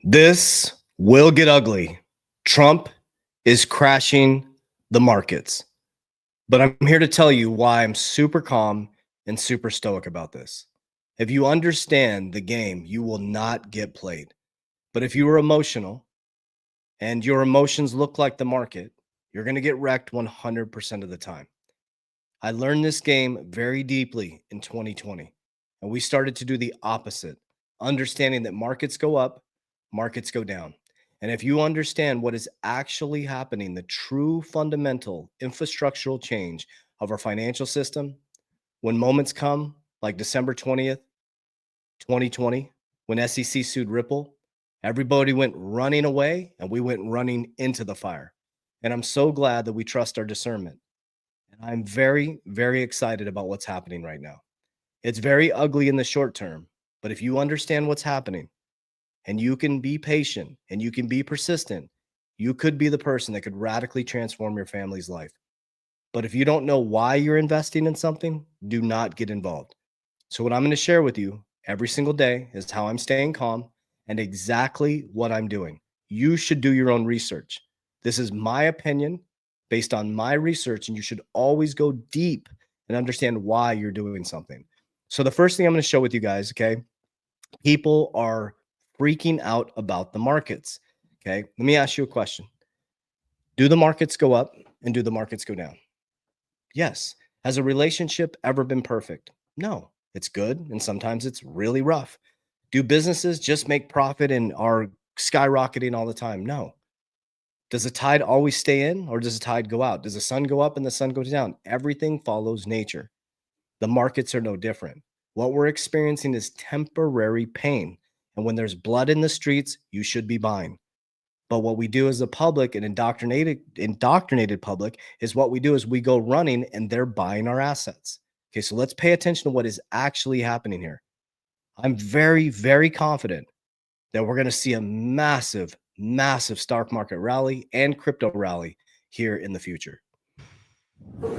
This will get ugly. Trump is crashing the markets. But I'm here to tell you why I'm super calm and super stoic about this. If you understand the game, you will not get played. But if you are emotional and your emotions look like the market, you're going to get wrecked 100% of the time. I learned this game very deeply in 2020, and we started to do the opposite, understanding that markets go up, markets go down. And if you understand what is actually happening, the true fundamental infrastructural change of our financial system, when moments come like December 20th, 2020, when SEC sued Ripple, everybody went running away and we went running into the fire. And I'm so glad that we trust our discernment. And I'm very, very excited about what's happening right now. It's very ugly in the short term, but if you understand what's happening and you can be patient and you can be persistent, you could be the person that could radically transform your family's life. But if you don't know why you're investing in something, do not get involved. So, what I'm going to share with you every single day is how I'm staying calm and exactly what I'm doing. You should do your own research. This is my opinion based on my research, and you should always go deep and understand why you're doing something. So, the first thing I'm going to show with you guys, okay, people are freaking out about the markets. Okay, let me ask you a question. Do the markets go up and do the markets go down? Yes. Has a relationship ever been perfect? No. It's good and sometimes it's really rough. Do businesses just make profit and are skyrocketing all the time? No. Does the tide always stay in or does the tide go out? Does the sun go up and the sun goes down? Everything follows nature. The markets are no different. What we're experiencing is temporary pain. And when there's blood in the streets, you should be buying. But what we do as a public, an indoctrinated public, is what we do is we go running and they're buying our assets. Okay, so let's pay attention to what is actually happening here. I'm very, very confident that we're going to see a massive, massive stock market rally and crypto rally here in the future.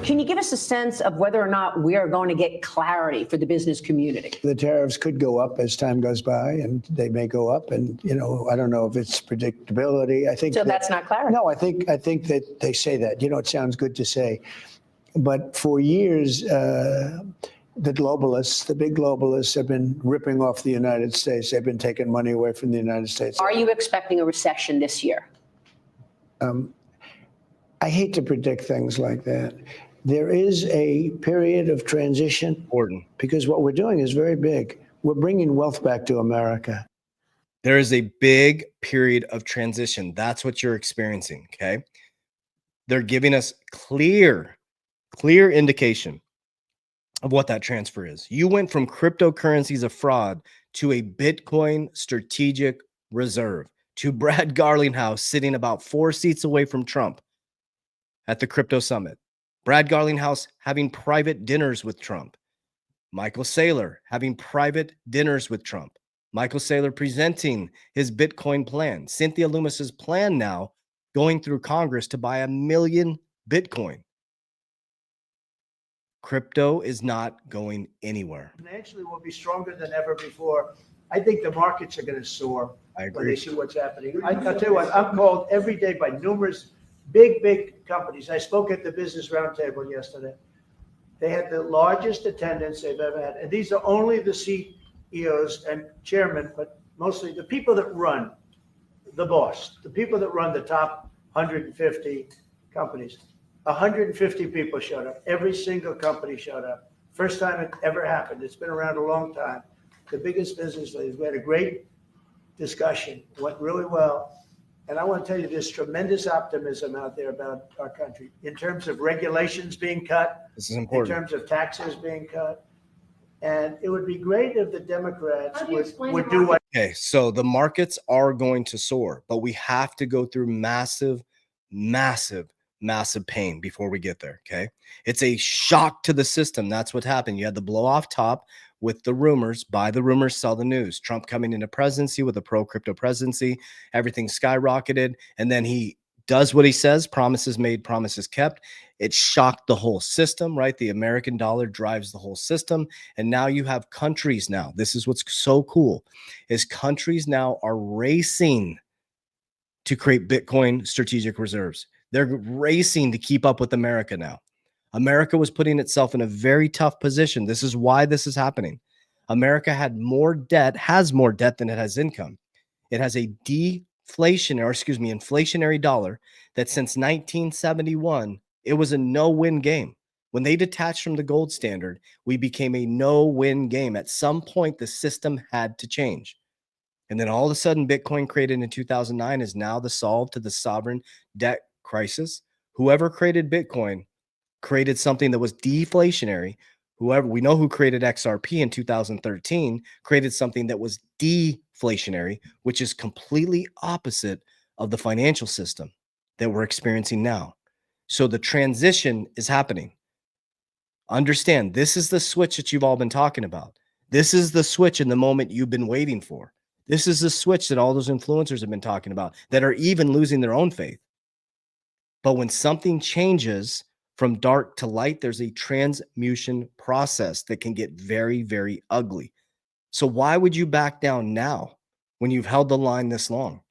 Can you give us a sense of whether or not we are going to get clarity for the business community? The tariffs could go up as time goes by, and they may go up. And, I don't know if it's predictability. I think so. That's not clarity. No, I think that they say that. It sounds good to say. But for years, the globalists, the big globalists, have been ripping off the United States. They've been taking money away from the United States. Are you expecting a recession this year? I hate to predict things like that. There is a period of transition. Important. Because what we're doing is very big. We're bringing wealth back to America. There is a big period of transition. That's what you're experiencing, okay? They're giving us clear indication of what that transfer is. You went from cryptocurrencies of fraud to a Bitcoin strategic reserve, to Brad Garlinghouse sitting about 4 seats away from Trump at the crypto summit. Brad Garlinghouse having private dinners with Trump. Michael Saylor having private dinners with Trump. Michael Saylor presenting his Bitcoin plan. Cynthia Lummis's plan now going through Congress to buy 1 million Bitcoin. Crypto is not going anywhere. Financially, we'll be stronger than ever before. I think the markets are going to soar when they see what's happening. I'll tell you what, I'm called every day by numerous big companies. I spoke at the Business Roundtable yesterday. They had the largest attendance they've ever had. And these are only the CEOs and chairmen, but mostly the people that run the boss, the people that run the top 150 companies. 150 people showed up. Every single company showed up. First time it ever happened. It's been around a long time. The biggest business leaders. We had a great discussion. It went really well. And I want to tell you, there's tremendous optimism out there about our country in terms of regulations being cut. This is important. In terms of taxes being cut. And it would be great if the Democrats would do what. Okay, so the markets are going to soar, but we have to go through massive pain before we get there. Okay. It's a shock to the system. That's what happened. You had the blow off top with the rumors, buy the rumors, sell the news. Trump coming into presidency with a pro crypto presidency, everything skyrocketed. And then he does what he says, promises made, promises kept. It shocked the whole system, right? The American dollar drives the whole system. And now you have countries now. This is what's so cool is countries now are racing to create Bitcoin strategic reserves. They're racing to keep up with America now. America was putting itself in a very tough position. This is why this is happening. America has more debt than it has income. It has a inflationary dollar that since 1971, it was a no-win game. When they detached from the gold standard, we became a no-win game. At some point, the system had to change. And then all of a sudden, Bitcoin created in 2009 is now the solve to the sovereign debt crisis. Whoever created Bitcoin created something that was deflationary. Whoever, we know who created XRP in 2013, created something that was deflationary, which is completely opposite of the financial system that we're experiencing now. So the transition is happening. Understand, this is the switch that you've all been talking about. This is the switch in the moment you've been waiting for. This is the switch that all those influencers have been talking about that are even losing their own faith. But when something changes from dark to light, there's a transmutation process that can get very, very ugly. So why would you back down now when you've held the line this long?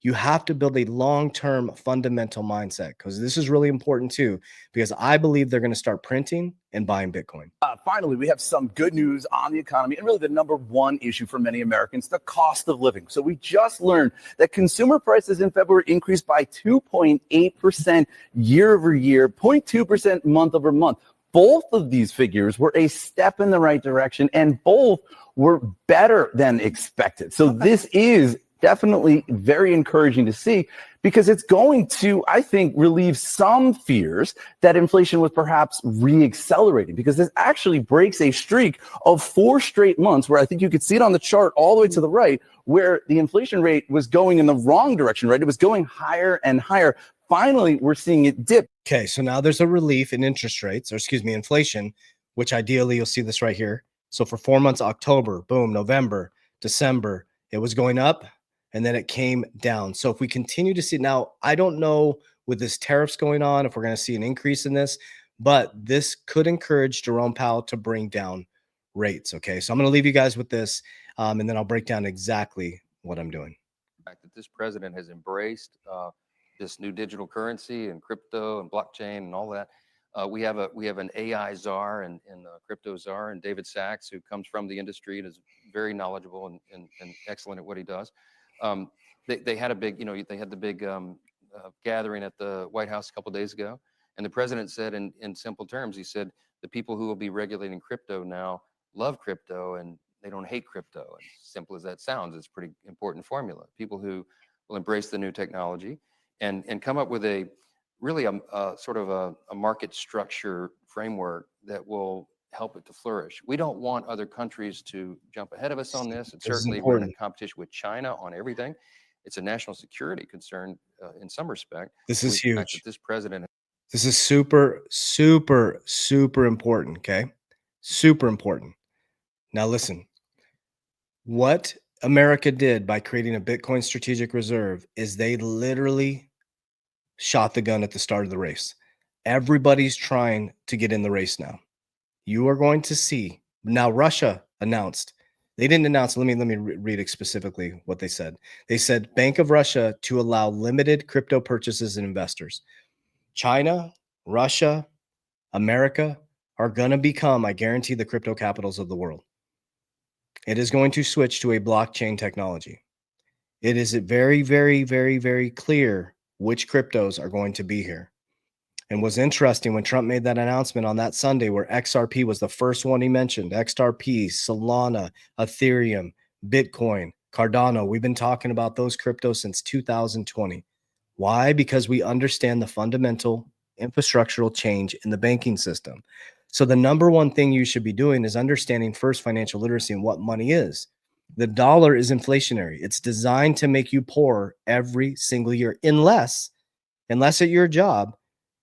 You have to build a long-term fundamental mindset, because this is really important too, because I believe they're going to start printing and buying Bitcoin. Finally, we have some good news on the economy and really the number one issue for many Americans, the cost of living. So we just learned that consumer prices in February increased by 2.8% year over year, 0.2% month over month. Both of these figures were a step in the right direction, and both were better than expected. So this is definitely very encouraging to see, because it's going to, I think, relieve some fears that inflation was perhaps re-accelerating, because this actually breaks a streak of 4 straight months where I think you could see it on the chart all the way to the right, where the inflation rate was going in the wrong direction, right? It was going higher and higher. Finally, we're seeing it dip. Okay, so now there's a relief in interest rates, or inflation, which ideally you'll see this right here. So for 4 months, October, boom, November, December, it was going up, and then it came down. So if we continue to see, now I don't know with this tariffs going on if we're going to see an increase in this, but this could encourage Jerome Powell to bring down rates. Okay, so I'm going to leave you guys with this, and then I'll break down exactly what I'm doing. The fact that this president has embraced this new digital currency and crypto and blockchain and all that. We have an AI czar and a crypto czar, and David Sachs, who comes from the industry and is very knowledgeable and excellent at what he does. They had a big, they had the big gathering at the White House a couple of days ago, and the president said in simple terms, he said, the people who will be regulating crypto now love crypto and they don't hate crypto. As simple as that sounds, it's a pretty important formula. People who will embrace the new technology and come up with a really sort of a market structure framework that will help it to flourish. We don't want other countries to jump ahead of us on this. And certainly we're in a competition with China on everything. It's a national security concern in some respect. This is huge. This president. This is super, super, super important. Okay. Super important. Now listen, what America did by creating a Bitcoin strategic reserve is they literally shot the gun at the start of the race. Everybody's trying to get in the race now. You are going to see now. Russia announced, they didn't announce. Let me read it specifically what they said. They said Bank of Russia to allow limited crypto purchases and investors. China, Russia, America are going to become, I guarantee, the crypto capitals of the world. It is going to switch to a blockchain technology. It is very, very, very, very clear which cryptos are going to be here. And was interesting when Trump made that announcement on that Sunday, where XRP was the first one he mentioned. XRP, Solana, Ethereum, Bitcoin, Cardano. We've been talking about those cryptos since 2020. Why? Because we understand the fundamental infrastructural change in the banking system. So the number one thing you should be doing is understanding first financial literacy and what money is. The dollar is inflationary. It's designed to make you poor every single year, unless at your job,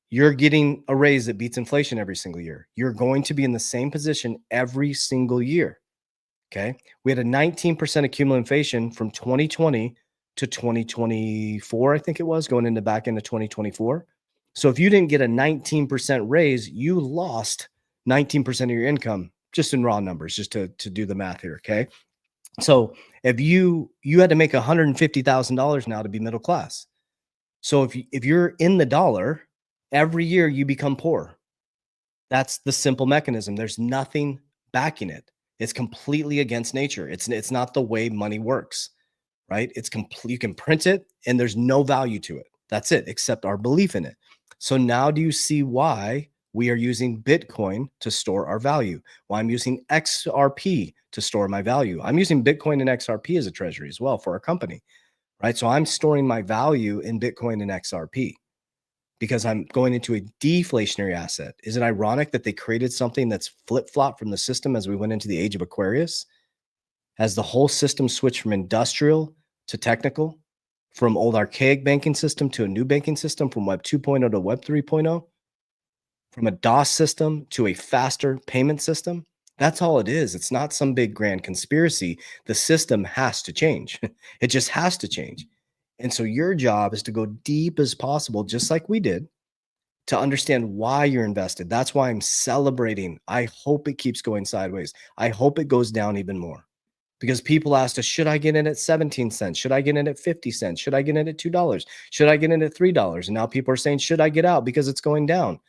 you're getting a raise that beats inflation every single year. You're going to be in the same position every single year. Okay. We had a 19% accumulative inflation from 2020 to 2024, I think it was, going into back into 2024. So if you didn't get a 19% raise, you lost 19% of your income just in raw numbers, just to do the math here. Okay. So if you had to make $150,000 now to be middle class. So if you're in the dollar, every year you become poor. That's the simple mechanism. There's nothing backing it. It's completely against nature. It's not the way money works, right? It's complete. You can print it and there's no value to it. That's it, except our belief in it. So now do you see why we are using Bitcoin to store our value? Why I'm using XRP to store my value? I'm using Bitcoin and XRP as a treasury as well for our company, right? So I'm storing my value in Bitcoin and XRP because I'm going into a deflationary asset. Is it ironic that they created something that's flip-flop from the system as we went into the age of Aquarius? As the whole system switched from industrial to technical, from old archaic banking system to a new banking system, from Web 2.0 to Web 3.0, from a DOS system to a faster payment system. That's all it is. It's not some big grand conspiracy. The system has to change. It just has to change. And so your job is to go deep as possible, just like we did, to understand why you're invested. That's why I'm celebrating. I hope it keeps going sideways. I hope it goes down even more. Because people asked us, should I get in at 17 cents? Should I get in at 50 cents? Should I get in at $2? Should I get in at $3? And now people are saying, should I get out because it's going down?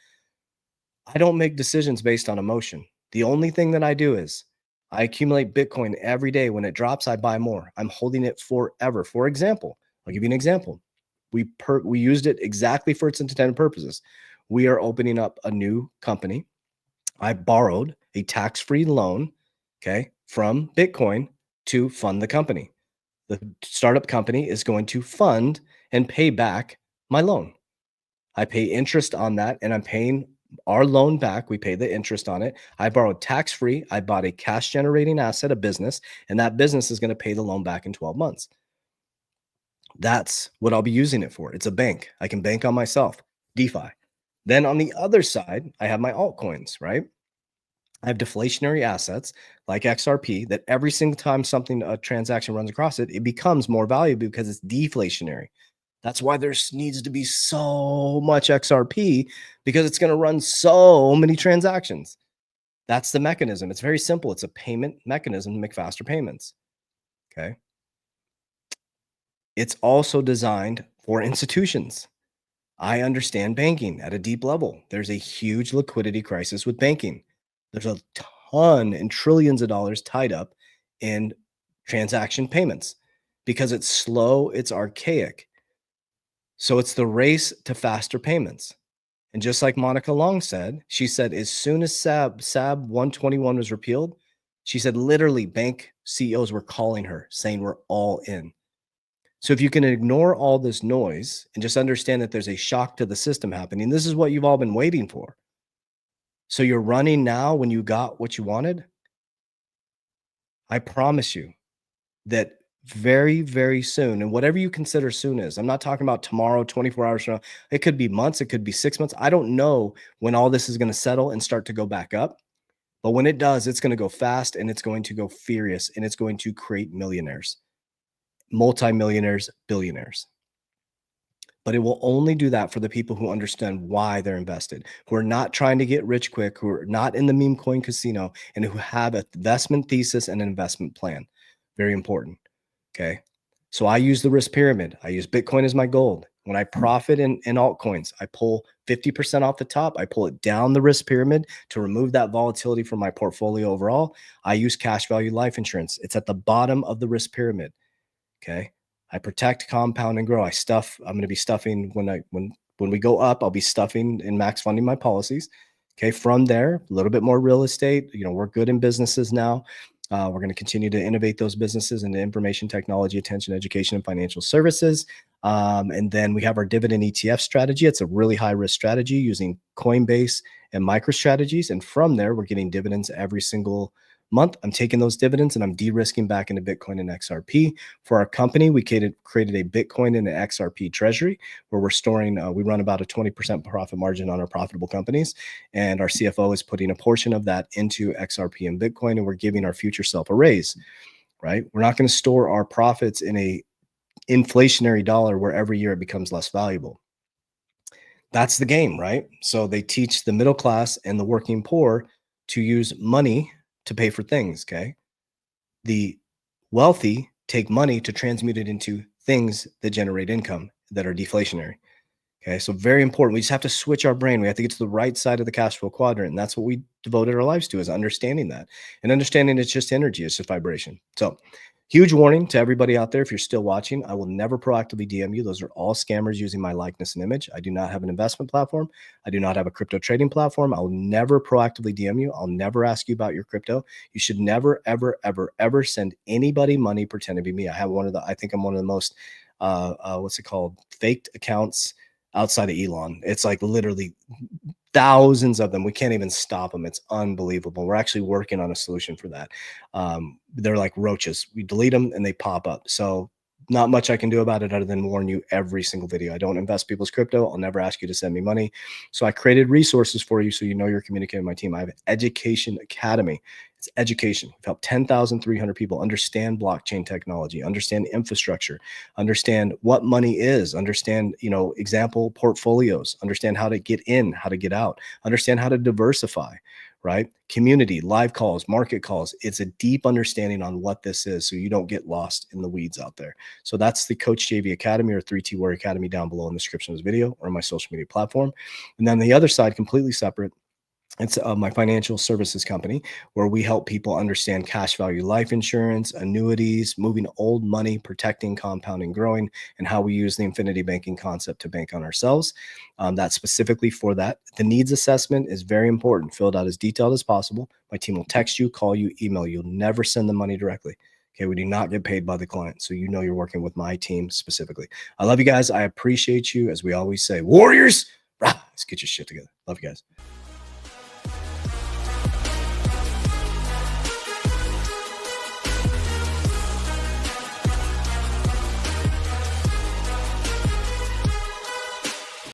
I don't make decisions based on emotion. The only thing that I do is I accumulate Bitcoin every day. When it drops, I buy more. I'm holding it forever. For example, I'll give you an example. We used it exactly for its intended purposes. We are opening up a new company. I borrowed a tax-free loan, okay, from Bitcoin to fund the company. The startup company is going to fund and pay back my loan. I pay interest on that, and I'm paying our loan back. We pay the interest on it. I borrowed tax-free. I bought a cash-generating asset, a business, and that business is going to pay the loan back in 12 months. That's what I'll be using it for. It's a bank. I can bank on myself, DeFi. Then on the other side, I have my altcoins, right? I have deflationary assets like XRP that every single time a transaction runs across it, it becomes more valuable because it's deflationary. That's why there needs to be so much XRP, because it's going to run so many transactions. That's the mechanism. It's very simple. It's a payment mechanism to make faster payments. Okay. It's also designed for institutions. I understand banking at a deep level. There's a huge liquidity crisis with banking. There's a ton and trillions of dollars tied up in transaction payments because it's slow, it's archaic. So it's the race to faster payments. And just like Monica Long said, she said, as soon as SAB 121 was repealed, she said literally bank CEOs were calling her saying we're all in. So if you can ignore all this noise and just understand that there's a shock to the system happening, this is what you've all been waiting for. So you're running now when you got what you wanted. I promise you that very, very soon, and whatever you consider soon is, I'm not talking about tomorrow, 24 hours from now. It could be months. It could be 6 months. I don't know when all this is going to settle and start to go back up. But when it does, it's going to go fast and it's going to go furious and it's going to create millionaires, multimillionaires, billionaires. But it will only do that for the people who understand why they're invested, who are not trying to get rich quick, who are not in the meme coin casino, and who have an investment thesis and an investment plan. Very important. Okay. So I use the risk pyramid. I use Bitcoin as my gold. When I profit in altcoins, I pull 50% off the top. I pull it down the risk pyramid to remove that volatility from my portfolio overall. I use cash value life insurance. It's at the bottom of the risk pyramid. Okay. I protect, compound, and grow. I'm going to be stuffing when we go up, I'll be stuffing and max funding my policies. Okay. From there, a little bit more real estate. We're good in businesses now. We're going to continue to innovate those businesses into information technology, attention, education, and financial services. And then we have our dividend ETF strategy. It's a really high risk strategy using Coinbase and MicroStrategies. And from there, we're getting dividends every single month. I'm taking those dividends and I'm de-risking back into Bitcoin and XRP. For our company, we created a Bitcoin and an XRP treasury where we're storing, we run about a 20% profit margin on our profitable companies. And our CFO is putting a portion of that into XRP and Bitcoin, and we're giving our future self a raise, right? We're not going to store our profits in a inflationary dollar where every year it becomes less valuable. That's the game, right? So they teach the middle class and the working poor to use money to pay for things. Okay. The wealthy take money to transmute it into things that generate income that are deflationary. Okay, so very important. We just have to switch our brain. We have to get to the right side of the cash flow quadrant. And that's what we devoted our lives to, is understanding that. And understanding it's just energy, it's just vibration. So huge warning to everybody out there. If you're still watching, I will never proactively DM you. Those are all scammers using my likeness and image. I do not have an investment platform. I do not have a crypto trading platform. I will never proactively DM you. I'll never ask you about your crypto. You should never, ever, ever, ever send anybody money pretending to be me. I think I'm one of the most, what's it called? Faked accounts outside of Elon. It's like literally thousands of them. We can't even stop them. It's unbelievable. We're actually working on a solution for that. They're like roaches. We delete them and they pop up. So not much I can do about it other than warn you every single video. I don't invest people's crypto. I'll never ask you to send me money. So I created resources for you so you know you're communicating with my team. I have an education academy. It's education. We've helped 10,300 people understand blockchain technology, understand infrastructure, understand what money is, understand, example portfolios, understand how to get in, how to get out, understand how to diversify, right? Community, live calls, market calls. It's a deep understanding on what this is so you don't get lost in the weeds out there. So that's the Coach JV Academy, or 3T Warrior Academy, down below in the description of this video or my social media platform. And then the other side, completely separate, it's my financial services company, where we help people understand cash value life insurance, annuities, moving old money, protecting, compounding, growing, and how we use the infinity banking concept to bank on ourselves. That's specifically for that. The needs assessment is very important. Filled out as detailed as possible. My team will text you, call you, email you. You'll never send the money directly. Okay, we do not get paid by the client. So you know you're working with my team specifically. I love you guys. I appreciate you. As we always say, Warriors, let's get your shit together. Love you guys.